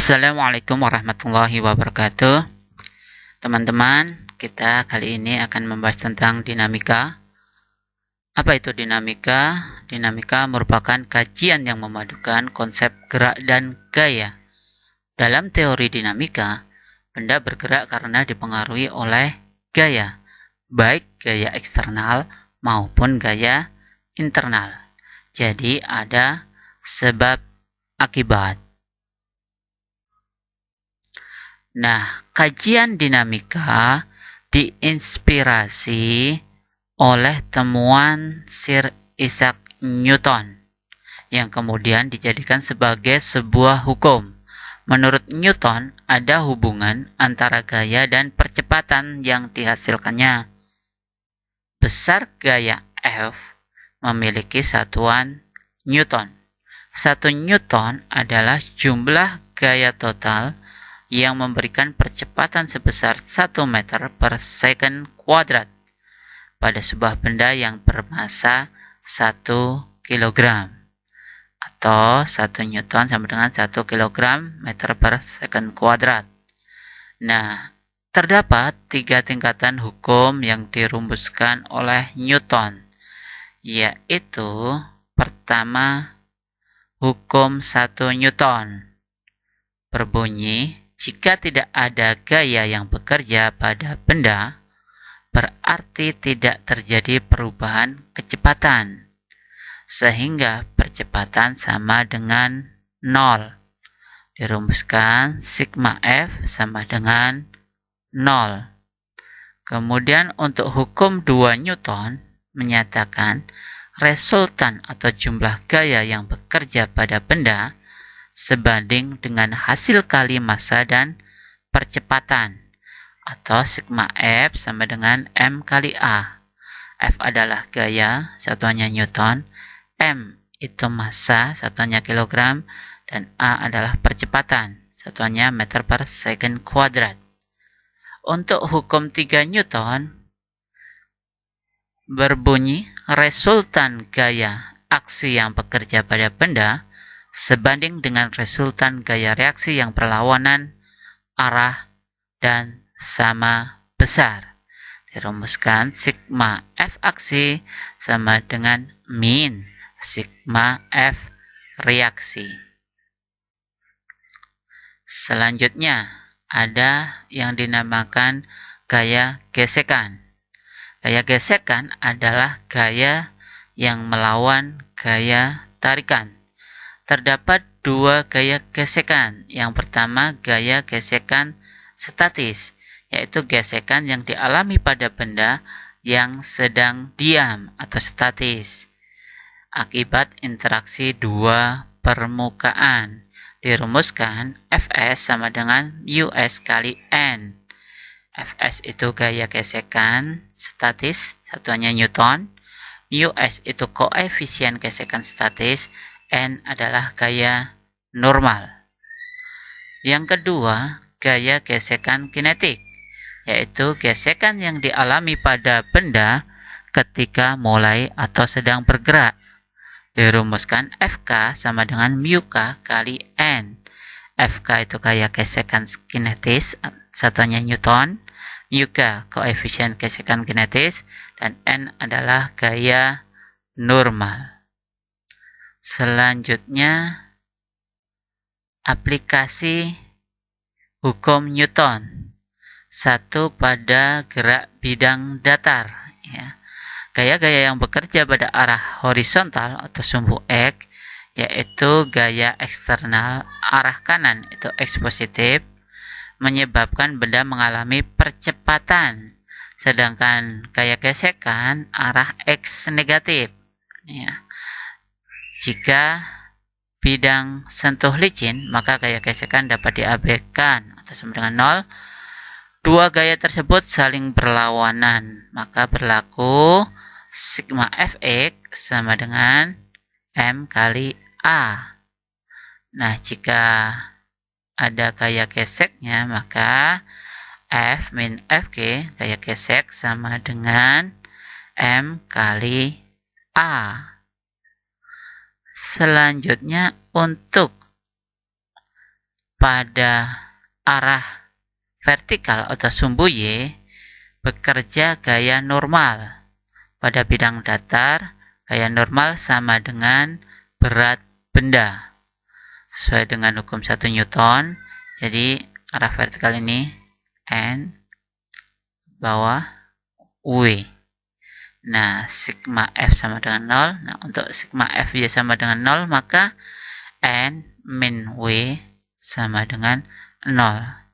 Assalamualaikum warahmatullahi wabarakatuh. Teman-teman, kita kali ini akan membahas tentang dinamika. Apa itu dinamika? Dinamika merupakan kajian yang memadukan konsep gerak dan gaya. Dalam teori dinamika, benda bergerak karena dipengaruhi oleh gaya, baik gaya eksternal maupun gaya internal. Jadi ada sebab akibat. Nah, kajian dinamika diinspirasi oleh temuan Sir Isaac Newton yang kemudian dijadikan sebagai sebuah hukum. Menurut Newton, ada hubungan antara gaya dan percepatan yang dihasilkannya. Besar gaya F memiliki satuan Newton. 1 Newton adalah jumlah gaya total yang memberikan percepatan sebesar 1 meter per second kuadrat pada sebuah benda yang bermassa 1 kg. Atau 1 Newton sama dengan 1 kg meter per second kuadrat. Nah, terdapat 3 tingkatan hukum yang dirumuskan oleh Newton, yaitu pertama, hukum 1 Newton berbunyi, jika tidak ada gaya yang bekerja pada benda, berarti tidak terjadi perubahan kecepatan, sehingga percepatan sama dengan 0. Dirumuskan sigma F sama dengan 0. Kemudian untuk hukum 2 Newton menyatakan resultan atau jumlah gaya yang bekerja pada benda sebanding dengan hasil kali massa dan percepatan, atau sigma F sama dengan M kali A. F adalah gaya, satuannya Newton, M itu massa, satuannya kilogram, dan A adalah percepatan, satuannya meter per second kuadrat. Untuk hukum 3 Newton berbunyi resultan gaya aksi yang bekerja pada benda sebanding dengan resultan gaya reaksi yang berlawanan arah dan sama besar. Dirumuskan sigma F aksi sama dengan min sigma F reaksi. Selanjutnya ada yang dinamakan gaya gesekan. Gaya gesekan adalah gaya yang melawan gaya tarikan. Terdapat 2 gaya gesekan. Yang pertama, gaya gesekan statis, yaitu gesekan yang dialami pada benda yang sedang diam atau statis akibat interaksi 2 permukaan. Dirumuskan Fs sama dengan Us kali N. Fs itu gaya gesekan statis, satuannya Newton. Us itu koefisien gesekan statis. N adalah gaya normal. Yang kedua, gaya gesekan kinetik, yaitu gesekan yang dialami pada benda ketika mulai atau sedang bergerak. Dirumuskan Fk sama dengan μk kali N. Fk itu gaya gesekan kinetis, satuannya Newton. μk koefisien gesekan kinetis, dan N adalah gaya normal. Selanjutnya, aplikasi hukum Newton. 1 pada gerak bidang datar. Ya. Gaya-gaya yang bekerja pada arah horizontal atau sumbu X, yaitu gaya eksternal arah kanan itu X positif, menyebabkan benda mengalami percepatan. Sedangkan gaya gesekan arah X negatif. Ya. Jika bidang sentuh licin, maka gaya gesekan dapat diabaikan atau sama dengan 0. 2 gaya tersebut saling berlawanan, maka berlaku sigma Fx sama dengan M kali A. Nah, jika ada gaya geseknya, maka F min Fg, gaya gesek sama dengan M kali A. Selanjutnya untuk pada arah vertikal atau sumbu Y bekerja gaya normal. Pada bidang datar, gaya normal sama dengan berat benda. Sesuai dengan hukum 1 Newton, jadi arah vertikal ini N, bawah W. Nah, sigma F sama dengan 0. Nah, untuk sigma FY sama dengan 0, maka N min W sama dengan 0.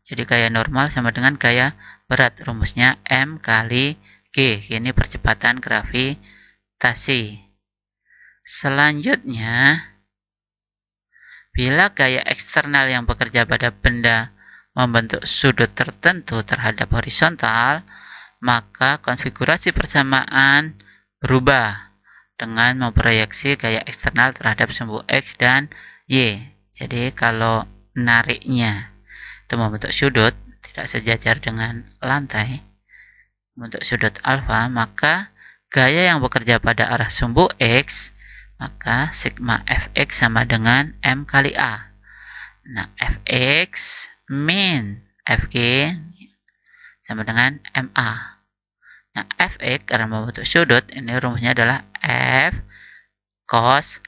Jadi gaya normal sama dengan gaya berat. Rumusnya M kali G. Ini percepatan gravitasi. Selanjutnya, bila gaya eksternal yang bekerja pada benda membentuk sudut tertentu terhadap horizontal, maka konfigurasi persamaan berubah dengan memproyeksi gaya eksternal terhadap sumbu X dan Y. Jadi kalau nariknya itu membentuk sudut tidak sejajar dengan lantai, membentuk sudut alfa, maka gaya yang bekerja pada arah sumbu X, maka sigma Fx sama dengan M kali A. Nah, Fx min Fg sama dengan MA. Nah, Fx karena membentuk sudut, ini rumusnya adalah F cos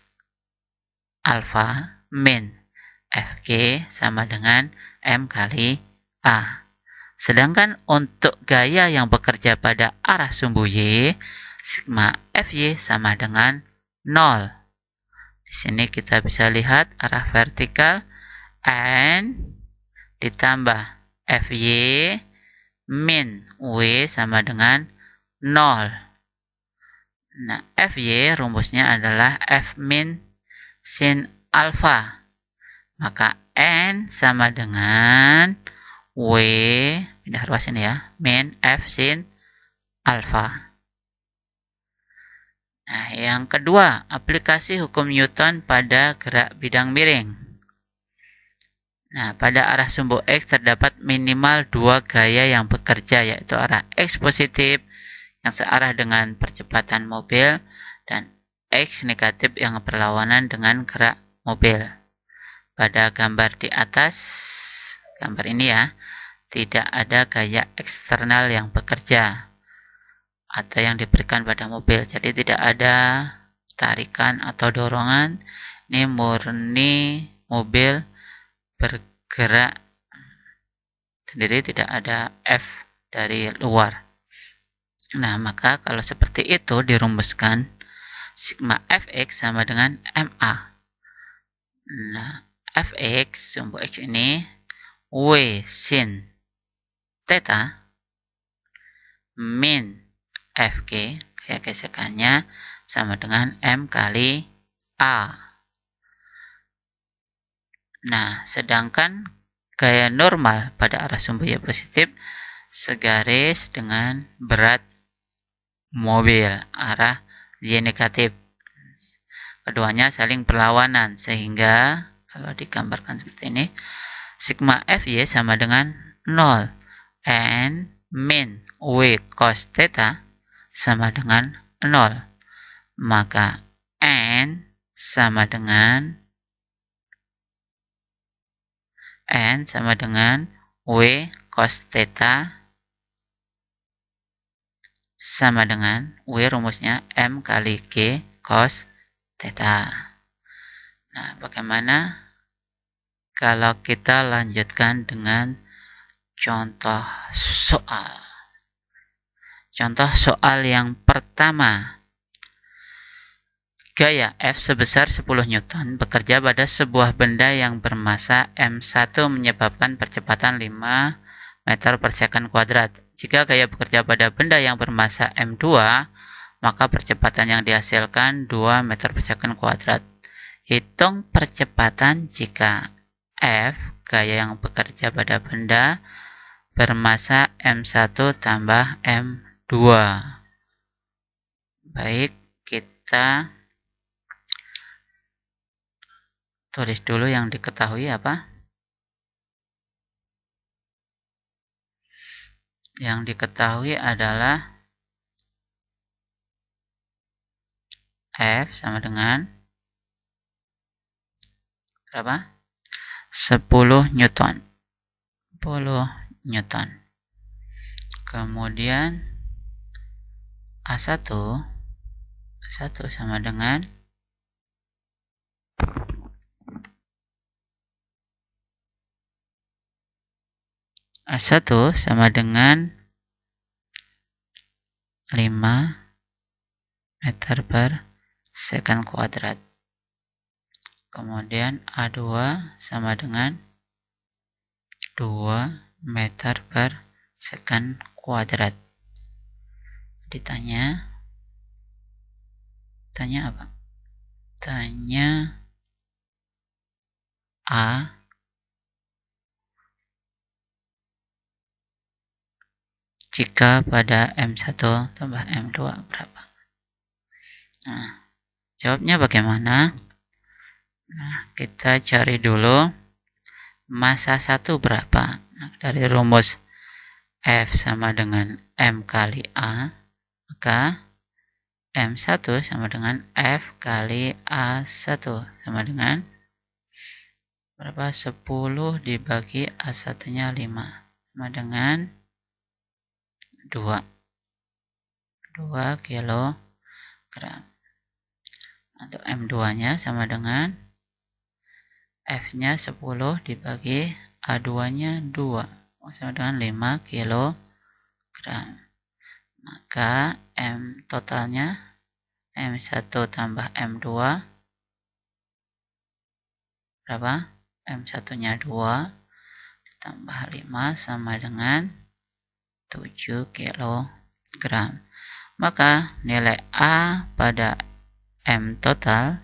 alfa min Fg sama dengan M kali A. Sedangkan untuk gaya yang bekerja pada arah sumbu Y, sigma Fy sama dengan 0. Di sini kita bisa lihat arah vertikal N ditambah Fy min W sama dengan 0. Nah, Fy rumusnya adalah F min sin alfa. Maka N sama dengan W, pindah ruas ini ya, min F sin alfa. Nah, yang kedua, aplikasi hukum Newton pada gerak bidang miring. Nah, pada arah sumbu X terdapat minimal 2 gaya yang bekerja, yaitu arah X positif yang searah dengan percepatan mobil dan X negatif yang berlawanan dengan gerak mobil. Pada gambar di atas, gambar ini ya, tidak ada gaya eksternal yang bekerja atau yang diberikan pada mobil. Jadi tidak ada tarikan atau dorongan. Ini murni mobil bergerak sendiri, tidak ada F dari luar. Nah, maka kalau seperti itu dirumuskan sigma Fx sama dengan MA. Nah, Fx, sumbu X ini W sin theta min Fg, gaya gesekannya sama dengan M kali A. Nah, sedangkan gaya normal pada arah sumbu Y positif segaris dengan berat mobil arah Y negatif. Keduanya saling berlawanan sehingga kalau digambarkan seperti ini, sigma Fy sama dengan 0. N min W cos theta sama dengan 0. Maka N sama dengan W cos theta sama dengan W, rumusnya M kali G cos theta. Nah, bagaimana kalau kita lanjutkan dengan contoh soal? Contoh soal yang pertama. Gaya F sebesar 10 Newton bekerja pada sebuah benda yang bermasa M1 menyebabkan percepatan 5 meter per second kuadrat. Jika gaya bekerja pada benda yang bermasa M2, maka percepatan yang dihasilkan 2 meter per second kuadrat. Hitung percepatan jika F, gaya yang bekerja pada benda, bermasa M1 tambah M2. Baik, kita tulis dulu yang diketahui apa? Yang diketahui adalah F sama dengan berapa? 10 Newton. 10 Newton. Kemudian A1 sama dengan A1 sama dengan 5 meter per second kuadrat. Kemudian A2 sama dengan 2 meter per second kuadrat. Tanya apa? Tanya A jika pada M1 tambah M2 berapa? Nah, jawabnya bagaimana? Nah, kita cari dulu massa 1 berapa. Nah, dari rumus F sama dengan M kali A, maka M1 sama dengan F kali A1 sama dengan berapa? 10 dibagi A1-nya 5 sama dengan 2 kilogram. Untuk M2-nya sama dengan F-nya 10 dibagi A2-nya 2 sama dengan 5 kilogram. Maka M totalnya M1 tambah M2 berapa? M1-nya 2 ditambah 5 sama dengan 7 kilogram. Maka nilai A pada M total,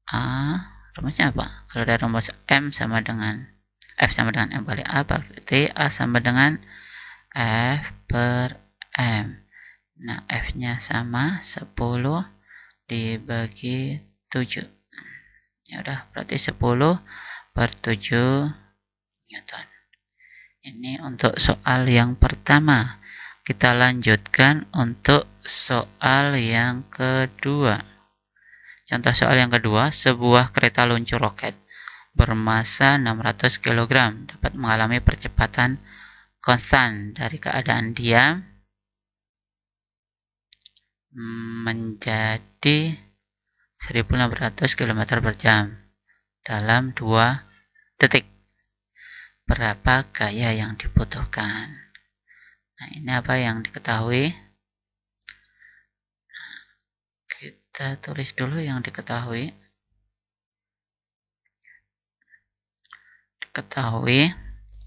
A rumusnya apa? Kalau dari rumus M sama dengan F sama dengan M kali A, berarti A sama dengan F per M. Nah, F-nya sama 10 dibagi 7. Ya udah, berarti 10 per 7 Newton. Ini untuk soal yang pertama. Kita lanjutkan untuk soal yang kedua. Contoh soal yang kedua, sebuah kereta luncur roket bermasa 600 kg dapat mengalami percepatan konstan dari keadaan diam menjadi 1600 km per jam dalam 2 detik. Berapa gaya yang dibutuhkan? Nah, ini apa yang diketahui? Kita tulis dulu yang diketahui. Diketahui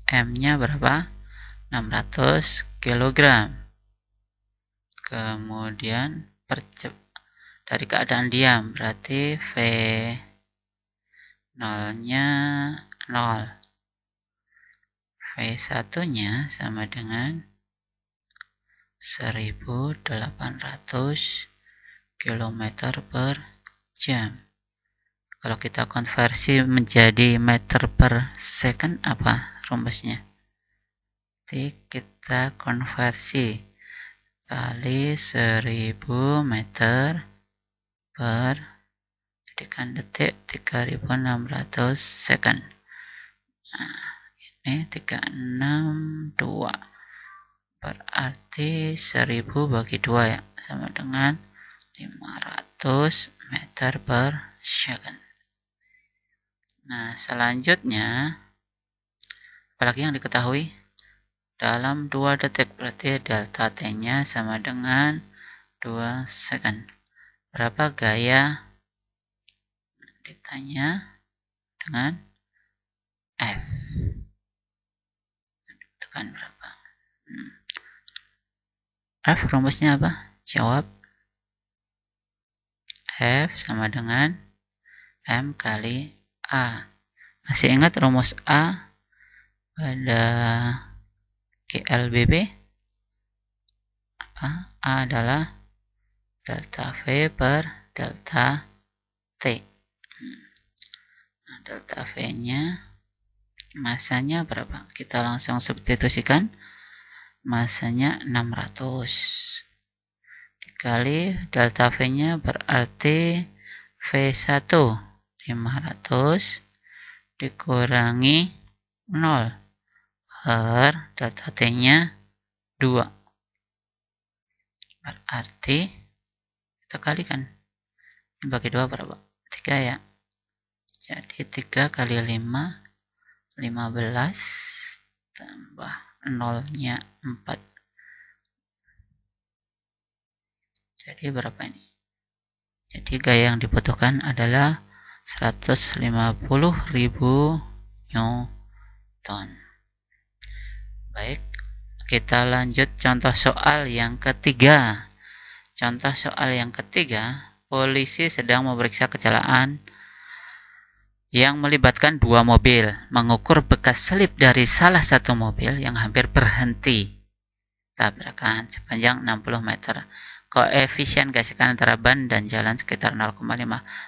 M-nya berapa? 600 kg. Kemudian dari keadaan diam, berarti V0-nya 0. V1-nya sama dengan 1800 km per jam. Kalau kita konversi menjadi meter per second, apa rumusnya? Jadi kita konversi kali 1000 meter per, jadikan detik 3600 second. Nah, ini 362. Berarti 1000 bagi 2 ya, sama dengan 500 meter per second. Nah, selanjutnya apalagi yang diketahui? Dalam 2 detik, berarti delta T-nya sama dengan 2 second. Berapa gaya? Ditanya dengan F. Tekan berapa? F rumusnya apa? Jawab. F sama dengan M kali A. Masih ingat rumus A pada GLBB? Apa? A adalah delta V per delta T. Nah, delta V-nya masanya berapa? Kita langsung substitusikan. Masanya 600 dikali delta V-nya berarti V1 500 dikurangi 0 per delta T-nya 2. Berarti kita kalikan. Ini bagi 2 berapa? 3 ya. Jadi 3 kali 5, 15 tambah 0-nya 4. Jadi berapa ini? Jadi gaya yang dibutuhkan adalah 150.000 Newton. Baik, kita lanjut contoh soal yang ketiga. Contoh soal yang ketiga, polisi sedang memeriksa kecelakaan yang melibatkan 2 mobil, mengukur bekas selip dari salah satu mobil yang hampir berhenti tabrakan sepanjang 60 meter. Koefisien gesekan antara ban dan jalan sekitar 0,5.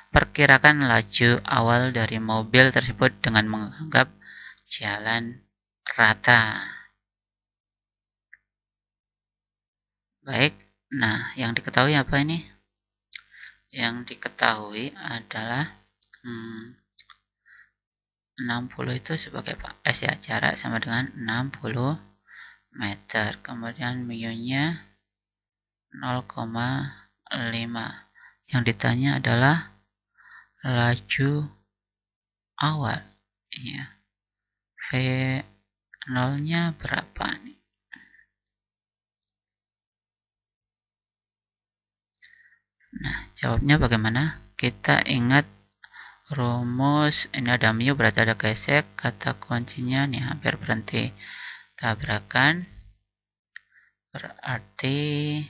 Perkirakan laju awal dari mobil tersebut dengan menganggap jalan rata. Baik, nah yang diketahui apa ini? Yang diketahui adalah 60 itu sebagai S ya, jarak sama dengan 60 meter. Kemudian mu-nya 0,5. Yang ditanya adalah laju awal. Ya. V0-nya berapa nih? Nah, jawabnya bagaimana? Kita ingat rumus, ini ada mu berarti ada gesek, kata kuncinya nih hampir berhenti tabrakan, berarti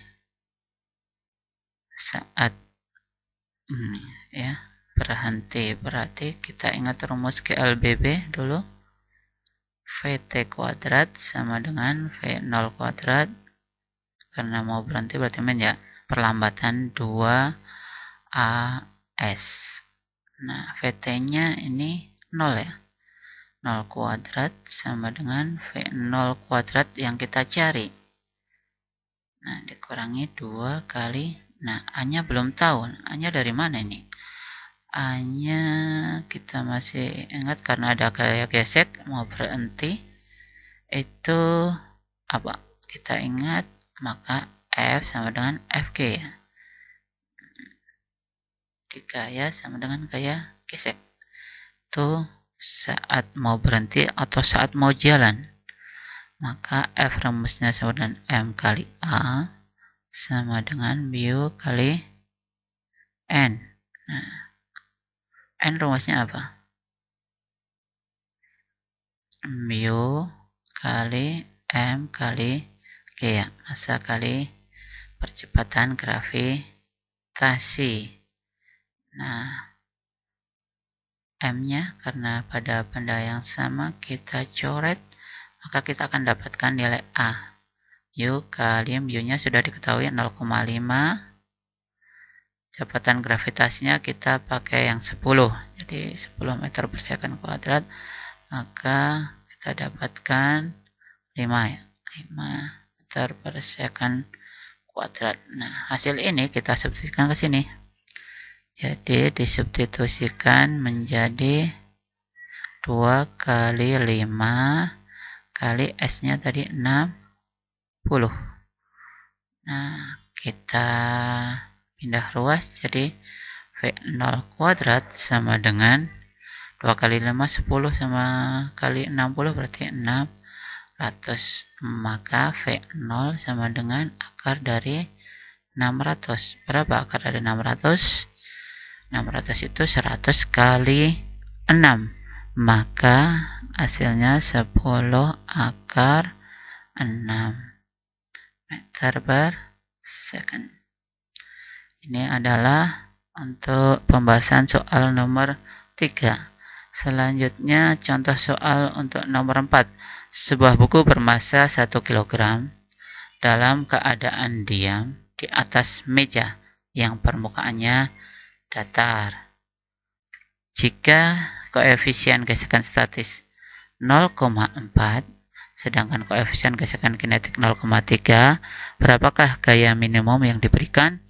saat ini ya berhenti, berarti kita ingat rumus GLBB dulu, VT kuadrat sama dengan V0 kuadrat, karena mau berhenti berarti ya perlambatan 2AS. Nah, VT-nya ini 0 ya. 0 kuadrat sama dengan V0 kuadrat yang kita cari. Nah, dikurangi 2 kali. Nah, A-nya belum tahu. A-nya dari mana ini? A-nya kita masih ingat karena ada gaya gesek mau berhenti. Itu apa? Kita ingat, maka F sama dengan FG ya. Di gaya sama dengan gaya gesek. Itu saat mau berhenti atau saat mau jalan. Maka F rumusnya sama dengan M kali A sama dengan mu kali N. Nah, N rumusnya apa? Mu kali M kali G ya. Massa kali percepatan gravitasi. Nah, M-nya karena pada benda yang sama kita coret, maka kita akan dapatkan nilai A. U kali mu-nya sudah diketahui 0,5. Kecepatan gravitasinya kita pakai yang 10. Jadi 10 meter per second kuadrat. Maka kita dapatkan 5 ya. 5 meter per second kuadrat. Nah, hasil ini kita substitusikan ke sini. Jadi disubstitusikan menjadi 2 kali 5 kali S-nya tadi 60. Nah, kita pindah ruas jadi V0 kuadrat sama dengan 2 kali 5 10 sama kali 60 berarti 600. Maka V0 sama dengan akar dari 600. Berapa akar dari 600? 600 itu 100 kali 6. Maka hasilnya 10 akar 6 meter per second. Ini adalah untuk pembahasan soal nomor 3. Selanjutnya contoh soal untuk nomor 4. Sebuah buku bermasa 1 kg dalam keadaan diam di atas meja yang permukaannya datar. Jika koefisien gesekan statis 0,4 sedangkan koefisien gesekan kinetik 0,3, berapakah gaya minimum yang diberikan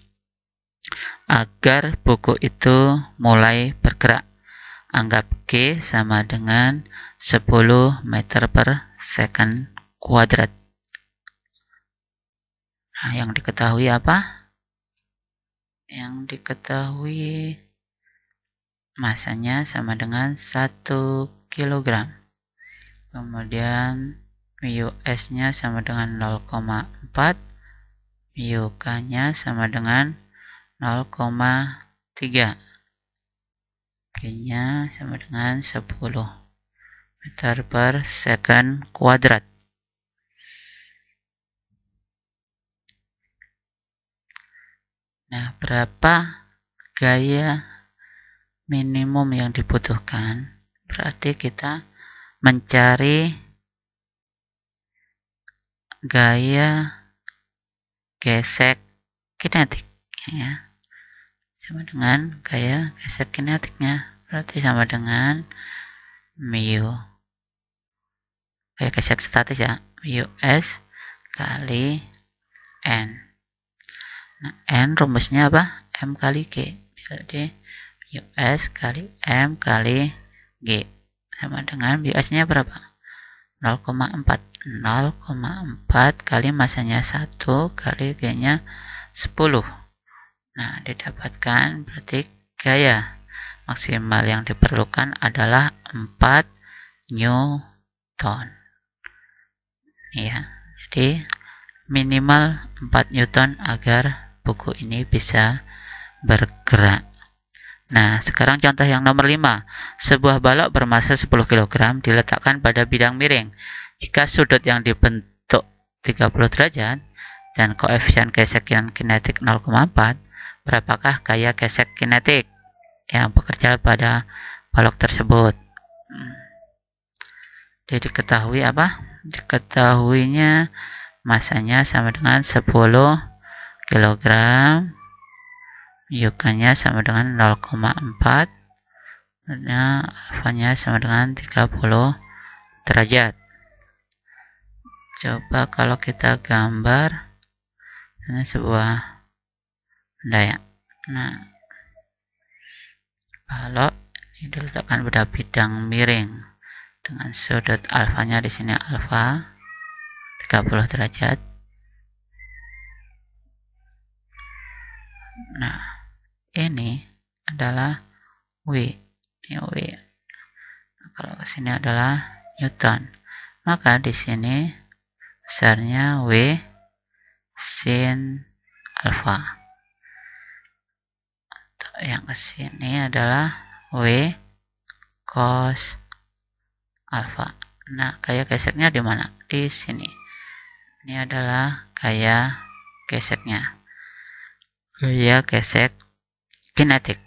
agar buku itu mulai bergerak? Anggap G sama dengan 10 meter per second kuadrat. Nah, yang diketahui apa? Yang diketahui masanya sama dengan 1 kg. Kemudian mu S-nya sama dengan 0,4, mu K-nya sama dengan 0,3. G-nya sama dengan 10 meter per second kuadrat. Nah, berapa gaya minimum yang dibutuhkan? Berarti kita mencari gaya gesek kinetik, ya. Sama dengan gaya gesek kinetiknya, berarti sama dengan mu gaya gesek statis, ya, mu S kali N. Nah, N rumusnya apa? M kali G. Jadi mu S kali M kali G sama dengan mu S-nya berapa? 0,4. 0,4 kali masanya 1 kali G-nya 10. Nah, didapatkan berarti gaya maksimal yang diperlukan adalah 4 Newton. Ya, jadi minimal 4 Newton agar buku ini bisa bergerak. Nah, sekarang contoh yang nomor 5. Sebuah balok bermasa 10 kg diletakkan pada bidang miring. Jika sudut yang dibentuk 30 derajat dan koefisien gesekan kinetik 0,4, berapakah gaya gesek kinetik yang bekerja pada balok tersebut? Jadi diketahui apa? Diketahuinya masanya sama dengan 10 kg, mu-nya sama dengan 0,4, dan alfanya sama dengan 30 derajat. Coba kalau kita gambar ini sebuah benda, ya. Nah, balok ini diletakkan pada bidang miring dengan sudut alfanya di sini alfa 30 derajat. Nah, ini adalah W. Ini W. Kalau ke sini adalah Newton. Maka di sini besarnya W sin alfa. Untuk yang ke sini adalah W cos alfa. Nah, gaya geseknya di mana? Di sini. Ini adalah gaya geseknya. Gaya gesek kinetik.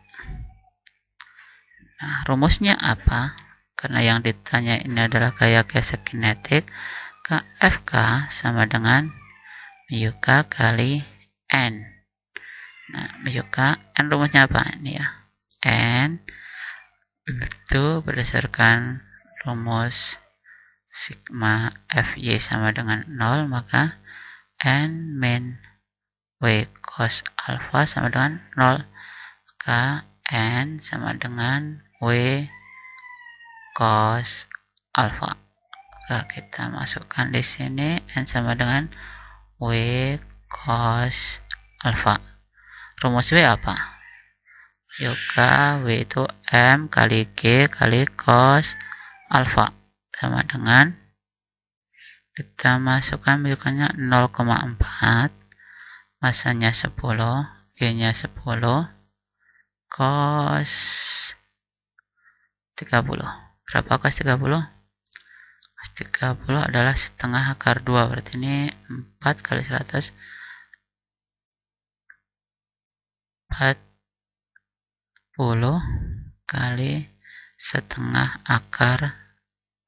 Nah, rumusnya apa? Karena yang ditanya ini adalah gaya gesek kinetik, Fk sama dengan mu K kali N. Nah, mu K, N rumusnya apa? Ini, ya. N itu berdasarkan rumus sigma Fy sama dengan 0, maka N min W cos alpha sama dengan 0. Maka N sama dengan W cos alpha. Maka kita masukkan di sini N sama dengan W cos alpha. Rumus W apa? W itu M kali G kali cos alpha sama dengan, kita masukkan mu-nya 0,4, masanya 10, G-nya 10, cos 30. Berapa cos 30? Cos 30 adalah setengah akar 2, berarti ini 4 kali 100, 40 kali setengah akar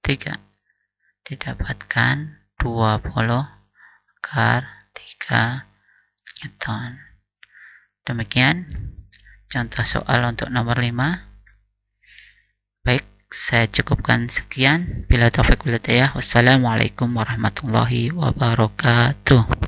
3. Didapatkan 20 akar 3 Newton. Demikian contoh soal untuk nomor 5. Baik, saya cukupkan sekian. Bila taufik wal hidayah. Wassalamualaikum warahmatullahi wabarakatuh.